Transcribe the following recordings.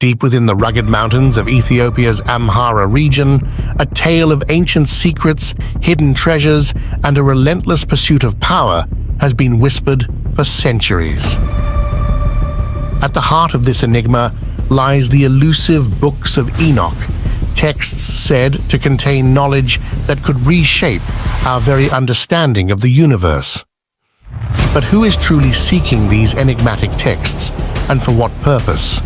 Deep within the rugged mountains of Ethiopia's AMHARA region, a tale of ancient secrets, hidden treasures, and a relentless pursuit of power has been whispered for centuries. At the heart of this enigma lies the elusive Books of Enoch, texts said to contain knowledge that could reshape our very understanding of the universe. But who is truly seeking these enigmatic texts, and for what purpose?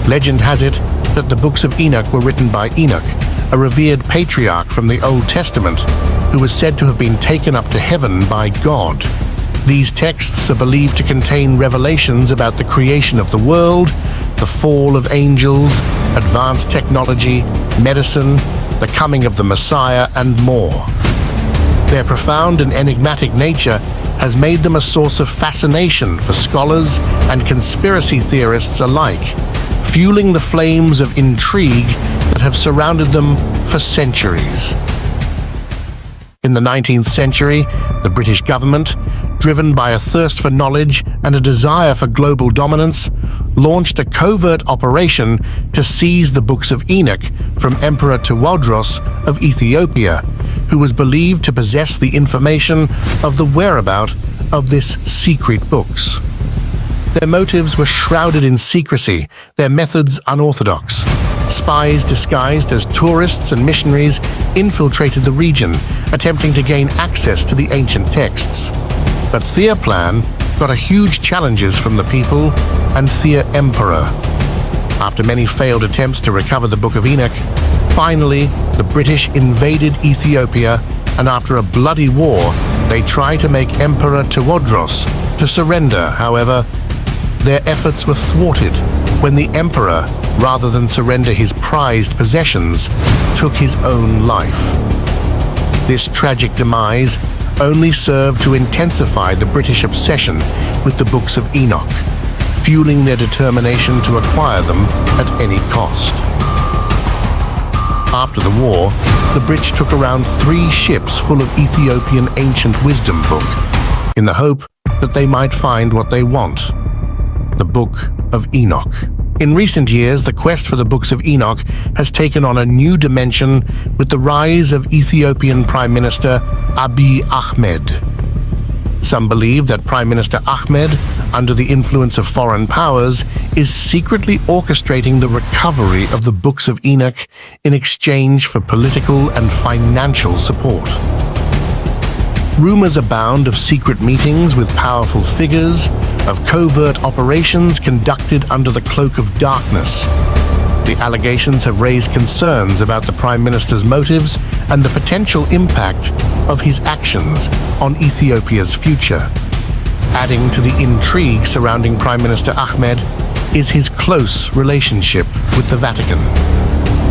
Legend has it that the Books of Enoch were written by Enoch, a revered patriarch from the Old Testament, who was said to have been taken up to heaven by God. These texts are believed to contain revelations about the creation of the world, the fall of angels, advanced technology, medicine, the coming of the Messiah, and more. Their profound and enigmatic nature has made them a source of fascination for scholars and conspiracy theorists alike, fueling the flames of intrigue that have surrounded them for centuries. In the 19th century, the British government, driven by a thirst for knowledge and a desire for global dominance, launched a covert operation to seize the Books of Enoch from Emperor Tewodros of Ethiopia, who was believed to possess the information of the whereabout of this secret books. Their motives were shrouded in secrecy, their methods unorthodox. Spies disguised as tourists and missionaries infiltrated the region, attempting to gain access to the ancient texts. But their plan got a huge challenges from the people and their emperor. After many failed attempts to recover the Book of Enoch, finally the British invaded Ethiopia, and after a bloody war, they tried to make Emperor Tewodros to surrender. However, their efforts were thwarted when the emperor, rather than surrender his prized possessions, took his own life. This tragic demise only served to intensify the British obsession with the Books of Enoch, fueling their determination to acquire them at any cost. After the war, the British took around 3 ships full of Ethiopian ancient wisdom book, in the hope that they might find what they want: the Book of Enoch. In recent years, the quest for the Books of Enoch has taken on a new dimension with the rise of Ethiopian Prime Minister Abiy Ahmed. Some believe that Prime Minister Ahmed, under the influence of foreign powers, is secretly orchestrating the recovery of the Books of Enoch in exchange for political and financial support. Rumors abound of secret meetings with powerful figures, of covert operations conducted under the cloak of darkness. The allegations have raised concerns about the Prime Minister's motives and the potential impact of his actions on Ethiopia's future. Adding to the intrigue surrounding Prime Minister Ahmed is his close relationship with the Vatican.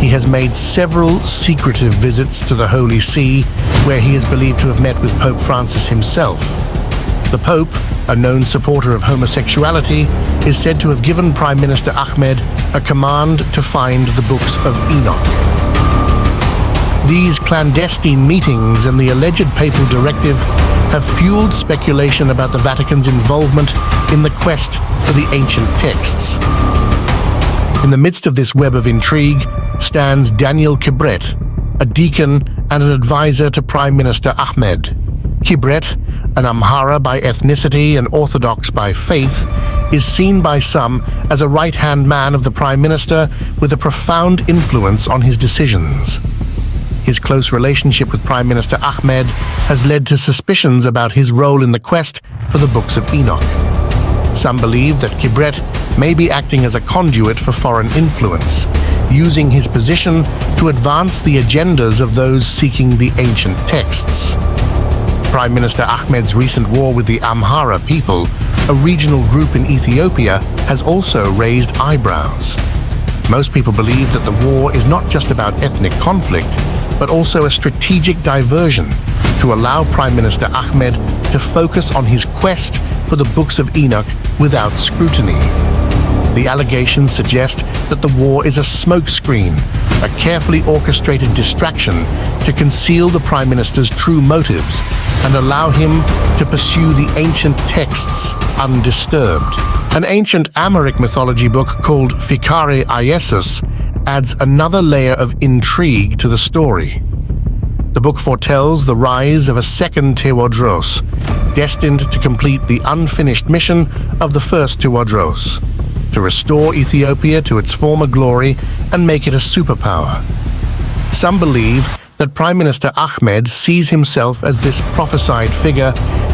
He has made several secretive visits to the Holy See, where he is believed to have met with Pope Francis himself. The Pope, a known supporter of homosexuality, is said to have given Prime Minister Ahmed a command to find the Books of Enoch. These clandestine meetings and the alleged papal directive have fueled speculation about the Vatican's involvement in the quest for the ancient texts. In the midst of this web of intrigue stands Daniel Kibret, a deacon and an advisor to Prime Minister Ahmed. Kibret, an AMHARA by ethnicity and Orthodox by faith, is seen by some as a right-hand man of the Prime Minister with a profound influence on his decisions. His close relationship with Prime Minister Ahmed has led to suspicions about his role in the quest for the Books of Enoch. Some believe that Kibret may be acting as a conduit for foreign influence, using his position to advance the agendas of those seeking the ancient texts. Prime Minister Ahmed's recent war with the AMHARA people, a regional group in Ethiopia, has also raised eyebrows. Most people believe that the war is not just about ethnic conflict, but also a strategic diversion to allow Prime Minister Ahmed to focus on his quest for the Books of Enoch without scrutiny. The allegations suggest that the war is a smokescreen, a carefully orchestrated distraction to conceal the Prime Minister's true motives and allow him to pursue the ancient texts undisturbed. An ancient Amharic mythology book called TIGRAY adds another layer of intrigue to the story. The book foretells the rise of a second Tewodros, destined to complete the unfinished mission of the first Tewodros, to restore Ethiopia to its former glory and make it a superpower. Some believe that Prime Minister Ahmed sees himself as this prophesied figure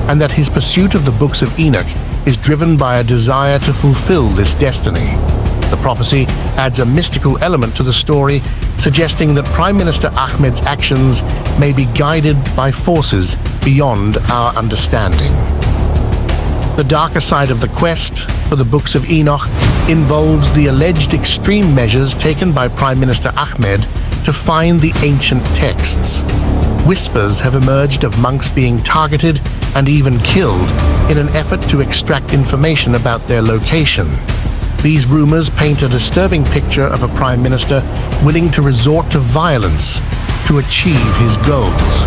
and that his pursuit of the books of Enoch is driven by a desire to fulfill this destiny. The prophecy adds a mystical element to the story, suggesting that Prime Minister Ahmed's actions may be guided by forces beyond our understanding. The darker side of the quest for the books of Enoch involves the alleged extreme measures taken by Prime Minister Ahmed to find the ancient texts. Whispers have emerged of monks being targeted and even killed in an effort to extract information about their location. These rumors paint a disturbing picture of a prime minister willing to resort to violence to achieve his goals.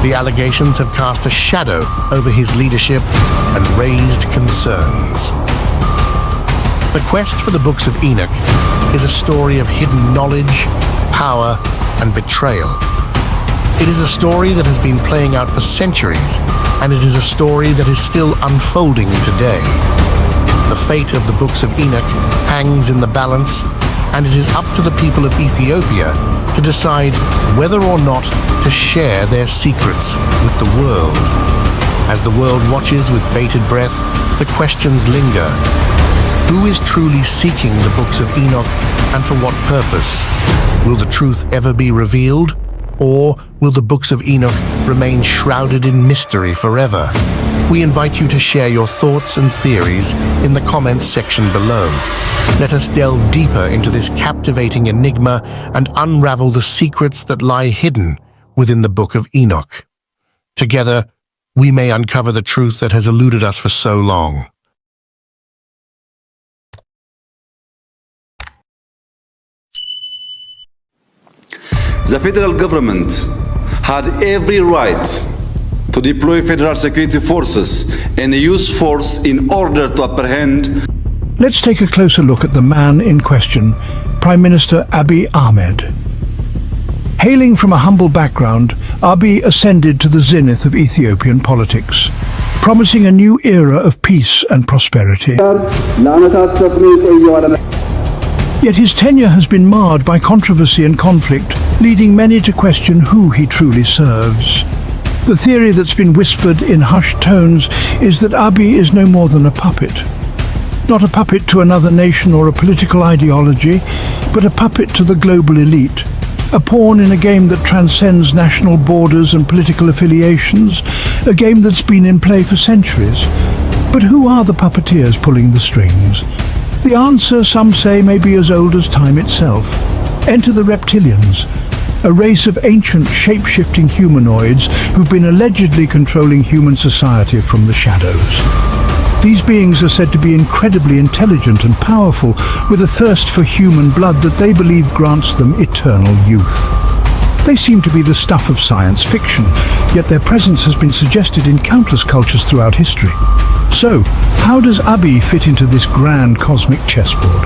The allegations have cast a shadow over his leadership and raised concerns. The quest for the books of Enoch is a story of hidden knowledge, power, and betrayal. It is a story that has been playing out for centuries, and it is a story that is still unfolding today. The fate of the books of Enoch hangs in the balance, and it is up to the people of Ethiopia to decide whether or not to share their secrets with the world. As the world watches with bated breath, the questions linger. Who is truly seeking the books of Enoch, and for what purpose? Will the truth ever be revealed? Or will the books of Enoch remain shrouded in mystery forever? We invite you to share your thoughts and theories in the comments section below. Let us delve deeper into this captivating enigma and unravel the secrets that lie hidden within the Book of Enoch. Together, we may uncover the truth that has eluded us for so long. The federal government had every right to deploy federal security forces and use force in order to apprehend. Let's take a closer look at the man in question, Prime Minister Abiy Ahmed. Hailing from a humble background, Abiy ascended to the zenith of Ethiopian politics, promising a new era of peace and prosperity. Yet his tenure has been marred by controversy and conflict, leading many to question who he truly serves. The theory that's been whispered in hushed tones is that Abiy is no more than a puppet. Not a puppet to another nation or a political ideology, but a puppet to the global elite. A pawn in a game that transcends national borders and political affiliations, a game that's been in play for centuries. But who are the puppeteers pulling the strings? The answer, some say, may be as old as time itself. Enter the Reptilians, a race of ancient shape-shifting humanoids who've been allegedly controlling human society from the shadows. These beings are said to be incredibly intelligent and powerful, with a thirst for human blood that they believe grants them eternal youth. They seem to be the stuff of science fiction, yet their presence has been suggested in countless cultures throughout history. So, how does Abiy fit into this grand cosmic chessboard?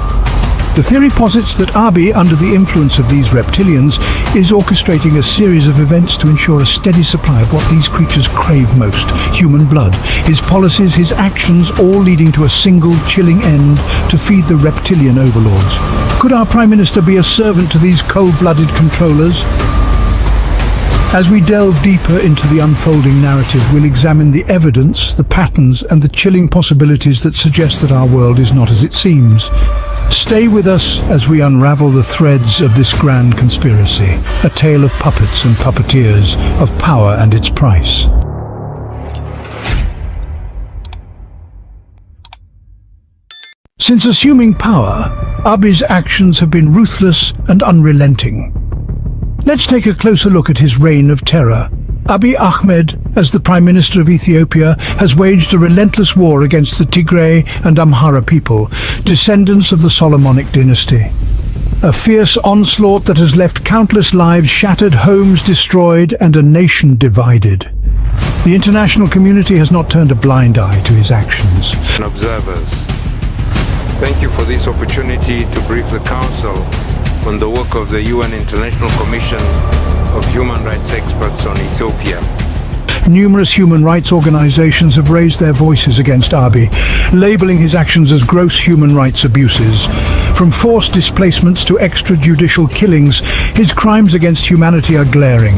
The theory posits that Abiy, under the influence of these reptilians, is orchestrating a series of events to ensure a steady supply of what these creatures crave most, human blood. His policies, his actions, all leading to a single chilling end to feed the reptilian overlords. Could our Prime Minister be a servant to these cold-blooded controllers? As we delve deeper into the unfolding narrative, we'll examine the evidence, the patterns, and the chilling possibilities that suggest that our world is not as it seems. Stay with us as we unravel the threads of this grand conspiracy, a tale of puppets and puppeteers, of power and its price. Since assuming power, Abiy's actions have been ruthless and unrelenting. Let's take a closer look at his reign of terror. Abiy Ahmed, as the Prime Minister of Ethiopia, has waged a relentless war against the TIGRAY and AMHARA people, descendants of the Solomonic dynasty. A fierce onslaught that has left countless lives shattered, homes destroyed, and a nation divided. The international community has not turned a blind eye to his actions. Observers, thank you for this opportunity to brief the Council on the work of the UN International Commission of Human Rights Experts on Ethiopia. Numerous human rights organizations have raised their voices against Abiy, labeling his actions as gross human rights abuses. From forced displacements to extrajudicial killings, his crimes against humanity are glaring.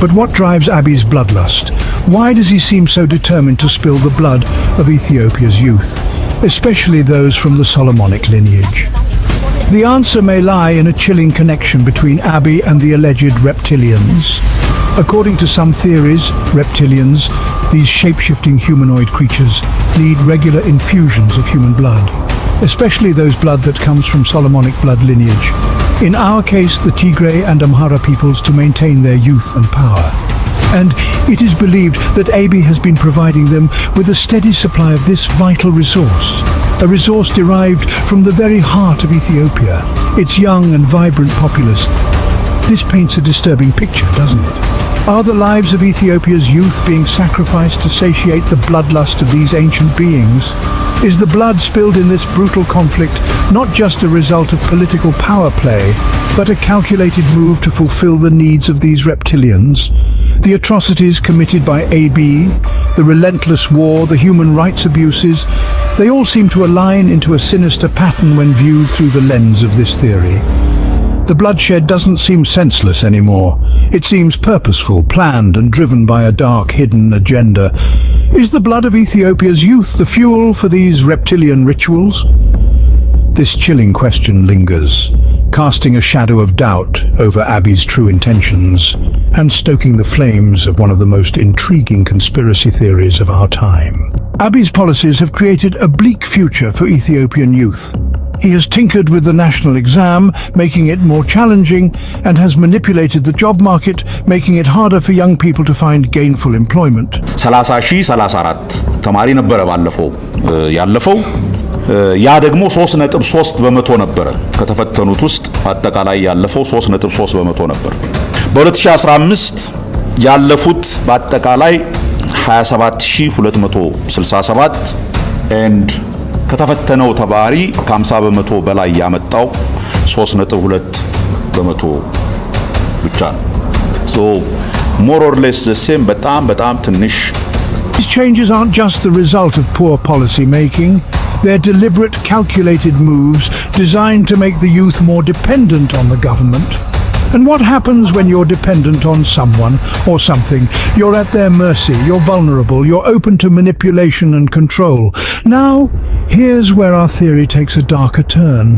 But what drives Abiy's bloodlust? Why does he seem so determined to spill the blood of Ethiopia's youth, especially those from the Solomonic lineage? The answer may lie in a chilling connection between Abiy and the alleged reptilians. According to some theories, reptilians, these shape-shifting humanoid creatures, need regular infusions of human blood, especially those blood that comes from Solomonic blood lineage. In our case, the Tigray and AMHARA peoples, to maintain their youth and power. And it is believed that Abiy has been providing them with a steady supply of this vital resource, a resource derived from the very heart of Ethiopia, its young and vibrant populace. This paints a disturbing picture, doesn't it? Are the lives of Ethiopia's youth being sacrificed to satiate the bloodlust of these ancient beings? Is the blood spilled in this brutal conflict not just a result of political power play, but a calculated move to fulfill the needs of these reptilians? The atrocities committed by Abiy, the relentless war, the human rights abuses, they all seem to align into a sinister pattern when viewed through the lens of this theory. The bloodshed doesn't seem senseless anymore. It seems purposeful, planned, and driven by a dark, hidden agenda. Is the blood of Ethiopia's youth the fuel for these reptilian rituals? This chilling question lingers, casting a shadow of doubt over Abiy's true intentions and stoking the flames of one of the most intriguing conspiracy theories of our time. Abiy's policies have created a bleak future for Ethiopian youth. He has tinkered with the national exam, making it more challenging, and has manipulated the job market, making it harder for young people to find gainful employment. 30,034 ተማሪ ነበረ ባለፈው ያለፈው ያ ደግሞ 3.3 በመቶ ነበረ ከተፈተኑት ውስጥ አጠቃላይ ያለፈው 3.3 በመቶ ነበር በ2015 ያለፉት በአጠቃላይ 27267 and ከተፈተነው ተማሪ ከ50 በመቶ በላይ ያመጣው 3.2 በመቶ ብቻ ነው so more or less the same በጣም ትንሽ. These changes aren't just the result of poor policy making. They're deliberate, calculated moves designed to make the youth more dependent on the government. And what happens when you're dependent on someone or something? You're at their mercy, you're vulnerable, you're open to manipulation and control. Now, here's where our theory takes a darker turn.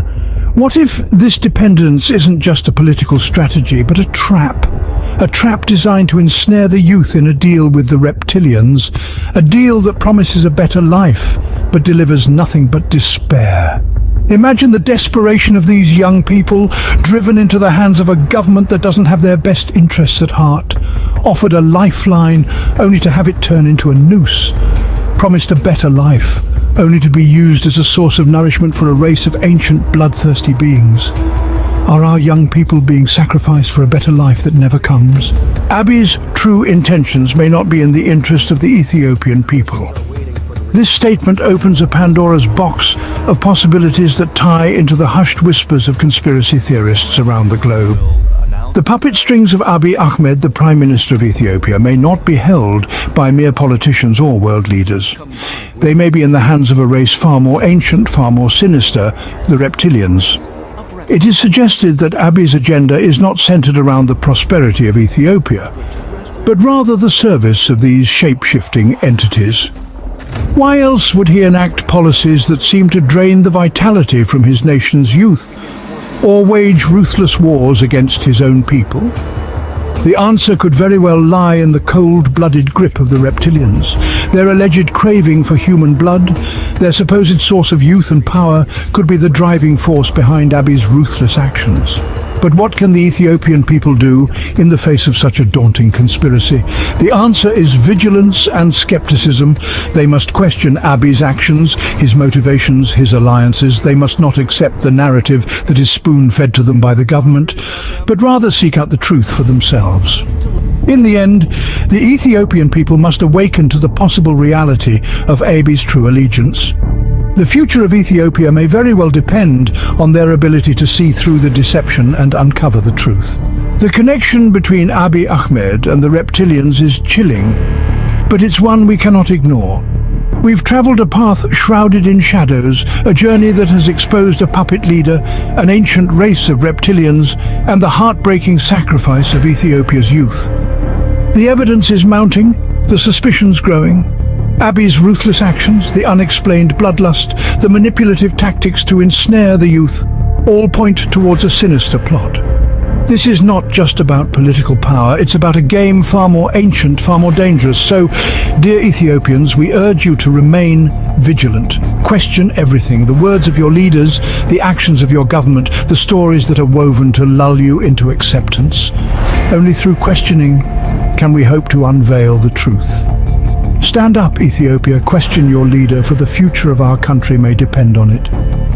What if this dependence isn't just a political strategy, but a trap? A trap designed to ensnare the youth in a deal with the reptilians, a deal that promises a better life, but delivers nothing but despair. Imagine the desperation of these young people, driven into the hands of a government that doesn't have their best interests at heart, offered a lifeline only to have it turn into a noose, promised a better life only to be used as a source of nourishment for a race of ancient bloodthirsty beings. Are our young people being sacrificed for a better life that never comes? Abiy's true intentions may not be in the interest of the Ethiopian people. This statement opens a Pandora's box of possibilities that tie into the hushed whispers of conspiracy theorists around the globe. The puppet strings of Abiy Ahmed, the Prime Minister of Ethiopia, may not be held by mere politicians or world leaders. They may be in the hands of a race far more ancient, far more sinister, the reptilians. It is suggested that Abiy's agenda is not centered around the prosperity of Ethiopia, but rather the service of these shape-shifting entities. Why else would he enact policies that seem to drain the vitality from his nation's youth, or wage ruthless wars against his own people? The answer could very well lie in the cold-blooded grip of the reptilians, their alleged craving for human blood, Their supposed source of youth and power could be the driving force behind Abiy's ruthless actions. But what can the Ethiopian people do in the face of such a daunting conspiracy? The answer is vigilance and skepticism. They must question Abiy's actions, his motivations, his alliances. They must not accept the narrative that is spoon-fed to them by the government, but rather seek out the truth for themselves. In the end, the Ethiopian people must awaken to the possible reality of Abiy's true allegiance. The future of Ethiopia may very well depend on their ability to see through the deception and uncover the truth. The connection between Abiy Ahmed and the reptilians is chilling, but it's one we cannot ignore. We've traveled a path shrouded in shadows, a journey that has exposed a puppet leader, an ancient race of reptilians, and the heartbreaking sacrifice of Ethiopia's youth. The evidence is mounting, the suspicions growing. Abiy's ruthless actions, the unexplained bloodlust, the manipulative tactics to ensnare the youth, all point towards a sinister plot. This is not just about political power, it's about a game far more ancient, far more dangerous. So, dear Ethiopians, we urge you to remain vigilant. Question everything, the words of your leaders, the actions of your government, the stories that are woven to lull you into acceptance. Only through questioning can we hope to unveil the truth. Stand up, Ethiopia, question your leader, for the future of our country may depend on it.